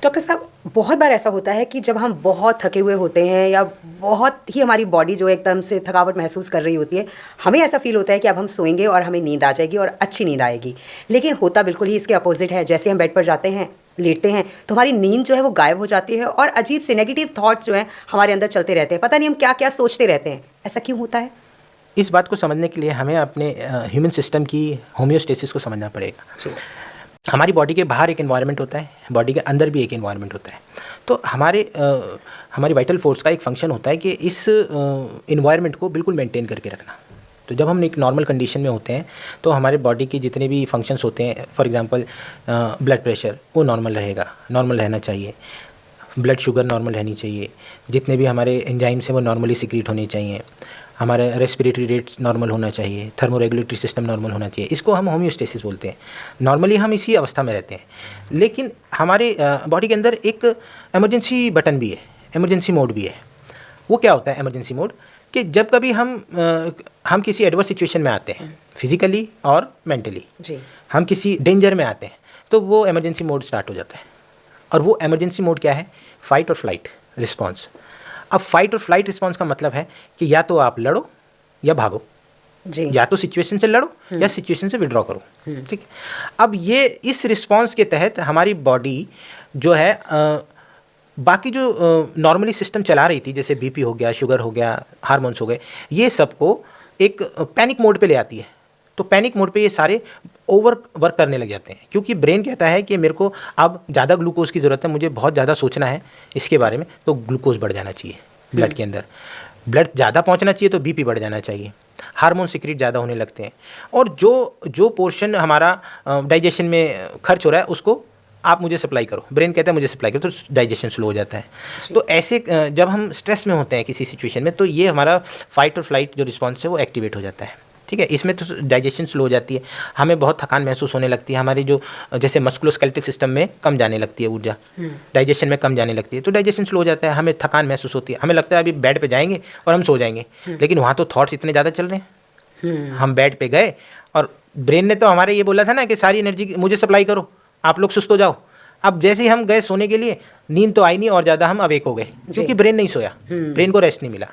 Doctor साहब, बहुत बार ऐसा होता है कि जब हम बहुत थके हुए होते हैं या बहुत ही हमारी बॉडी जो एकदम से थकावट महसूस कर रही होती है, हमें ऐसा फील होता है कि अब हम सोएंगे और हमें नींद आ जाएगी और अच्छी नींद आएगी। लेकिन होता बिल्कुल ही इसके अपोजिट है। जैसे हम बेड पर जाते हैं, लेटते हैं, तो हमारी नींद जो है वो गायब हो जाती है और अजीब से नेगेटिव थॉट्स जो हैं हमारे अंदर चलते रहते हैं। पता नहीं हम क्या क्या सोचते रहते हैं। ऐसा क्यों होता है? इस बात को समझने के लिए हमें अपने ह्यूमन सिस्टम की होम्योस्टेसिस को समझना पड़ेगा। हमारी बॉडी के बाहर एक एनवायरनमेंट होता है, बॉडी के अंदर भी एक एनवायरनमेंट होता है। तो हमारी वाइटल फोर्स का एक फंक्शन होता है कि इस एनवायरनमेंट को बिल्कुल मेंटेन करके रखना। तो जब हम एक नॉर्मल कंडीशन में होते हैं तो हमारे बॉडी के जितने भी फंक्शंस होते हैं, फॉर एग्जांपल ब्लड प्रेशर वो नॉर्मल रहेगा, नॉर्मल रहना चाहिए। ब्लड शुगर नॉर्मल रहनी चाहिए। जितने भी हमारे एंजाइम्स हैं वो नॉर्मली सिक्रीट होने चाहिए। हमारा रेस्पिरेटरी रेट नॉर्मल होना चाहिए। थर्मोरेगुलेटरी सिस्टम नॉर्मल होना चाहिए। इसको हम होम्योस्टेसिस बोलते हैं। नॉर्मली हम इसी अवस्था में रहते हैं। लेकिन हमारे बॉडी के अंदर एक इमरजेंसी बटन भी है, इमरजेंसी मोड भी है। वो क्या होता है इमरजेंसी मोड? कि जब कभी हम किसी एडवर्स सिचुएशन में आते हैं, फिजिकली और मेंटली, हम किसी डेंजर में आते हैं, तो वो इमरजेंसी मोड स्टार्ट हो जाता है। और वो इमरजेंसी मोड क्या है? फाइट और फ्लाइट रिस्पॉन्स। अब फाइट और फ्लाइट रिस्पॉन्स का मतलब है कि या तो आप लड़ो या भागो जी। या तो सिचुएशन से लड़ो या सिचुएशन से विड्रॉ करो। ठीक है। अब ये इस रिस्पॉन्स के तहत हमारी बॉडी जो है बाकी जो नॉर्मली सिस्टम चला रही थी, जैसे बीपी हो गया, शुगर हो गया, हार्मोन्स हो गए, ये सबको एक पैनिक मोड पे ले आती है। तो पैनिक मोड पे ये सारे ओवर वर्क करने लग जाते हैं, क्योंकि ब्रेन कहता है कि मेरे को अब ज़्यादा ग्लूकोज की ज़रूरत है, मुझे बहुत ज़्यादा सोचना है इसके बारे में, तो ग्लूकोज बढ़ जाना चाहिए ब्लड के अंदर। ब्लड ज़्यादा पहुंचना चाहिए तो बीपी बढ़ जाना चाहिए। हार्मोन सिक्रीट ज़्यादा होने लगते हैं। और जो पोर्शन हमारा डाइजेशन में खर्च हो रहा है उसको आप मुझे सप्लाई करो, ब्रेन कहता है मुझे सप्लाई करो, तो डाइजेशन स्लो हो जाता है। तो ऐसे जब हम स्ट्रेस में होते हैं किसी सिचुएशन में, तो ये हमारा फाइट और फ्लाइट जो रिस्पॉन्स है वो एक्टिवेट हो जाता है। ठीक है। इसमें तो डाइजेशन स्लो हो जाती है, हमें बहुत थकान महसूस होने लगती है, हमारी जो जैसे मस्कुलोस्केलेटल सिस्टम में कम जाने लगती है ऊर्जा, डाइजेशन में कम जाने लगती है, तो डाइजेशन स्लो हो जाता है, हमें थकान महसूस होती है, हमें लगता है अभी बेड पे जाएंगे और हम सो जाएंगे। लेकिन वहाँ तो थॉट्स इतने ज़्यादा चल रहे हैं। हम बेड पे गए और ब्रेन ने तो हमारे ये बोला था ना कि सारी एनर्जी मुझे सप्लाई करो, आप लोग सुस्त हो जाओ। अब जैसे ही हम गए सोने के लिए, नींद तो आई नहीं और ज़्यादा हम अवेक हो गए, क्योंकि ब्रेन नहीं सोया, ब्रेन को रेस्ट नहीं मिला।